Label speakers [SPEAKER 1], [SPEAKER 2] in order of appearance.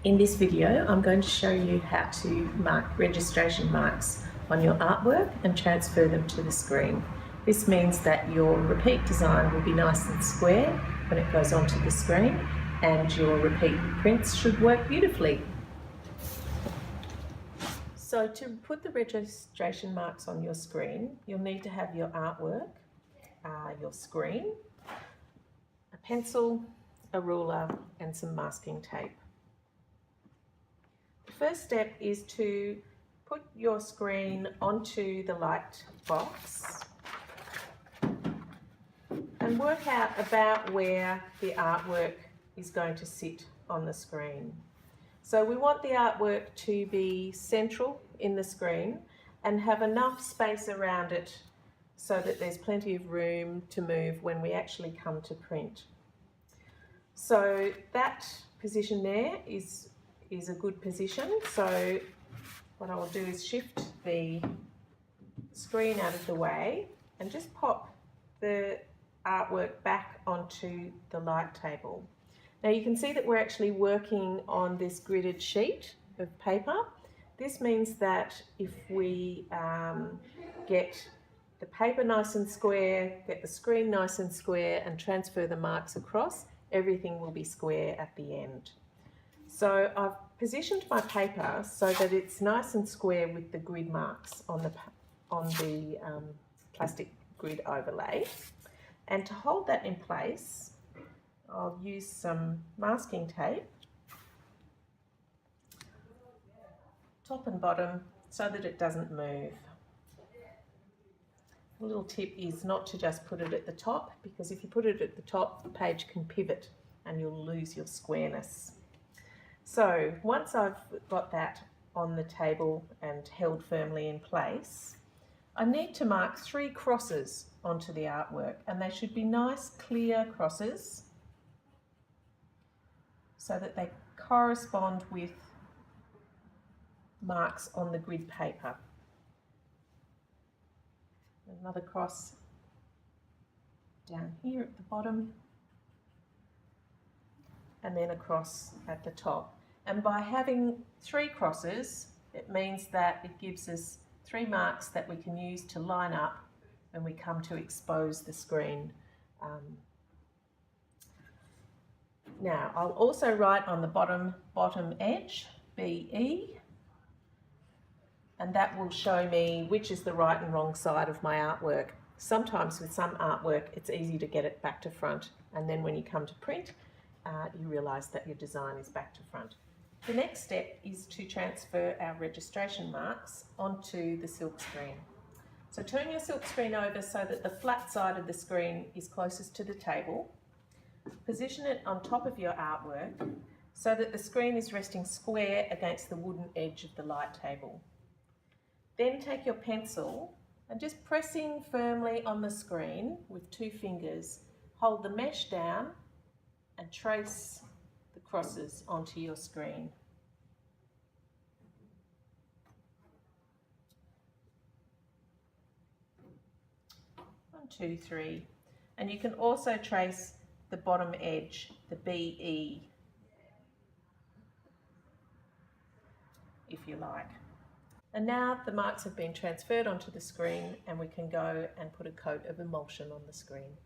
[SPEAKER 1] In this video, I'm going to show you how to mark registration marks on your artwork and transfer them to the screen. This means that your repeat design will be nice and square when it goes onto the screen, and your repeat prints should work beautifully. So to put the registration marks on your screen, you'll need to have your artwork, your screen, a pencil, a ruler and some masking tape. The first step is to put your screen onto the light box and work out about where the artwork is going to sit on the screen. So we want the artwork to be central in the screen and have enough space around it so that there's plenty of room to move when we actually come to print. So that position there is a good position. So what I will do is shift the screen out of the way and just pop the artwork back onto the light table. Now you can see that we're actually working on this gridded sheet of paper. This means that if we get the paper nice and square, get the screen nice and square and transfer the marks across, everything will be square at the end. So I've positioned my paper so that it's nice and square with the grid marks on the plastic grid overlay. And to hold that in place, I'll use some masking tape, top and bottom, so that it doesn't move. A little tip is not to just put it at the top, because if you put it at the top, the page can pivot and you'll lose your squareness. So once I've got that on the table and held firmly in place, I need to mark 3 crosses onto the artwork, and they should be nice clear crosses so that they correspond with marks on the grid paper. Another cross down here at the bottom, and then a cross at the top. And by having 3 crosses, it means that it gives us 3 marks that we can use to line up when we come to expose the screen. Now, I'll also write on the bottom edge, BE, and that will show me which is the right and wrong side of my artwork. Sometimes with some artwork, it's easy to get it back to front, and then when you come to print, you realise that your design is back to front. The next step is to transfer our registration marks onto the silkscreen. So turn your silkscreen over so that the flat side of the screen is closest to the table. Position it on top of your artwork so that the screen is resting square against the wooden edge of the light table. Then take your pencil and just pressing firmly on the screen with 2 fingers, hold the mesh down and trace the crosses onto your screen. 1, 2, 3. And you can also trace the bottom edge, the BE, if you like. And now the marks have been transferred onto the screen, and we can go and put a coat of emulsion on the screen.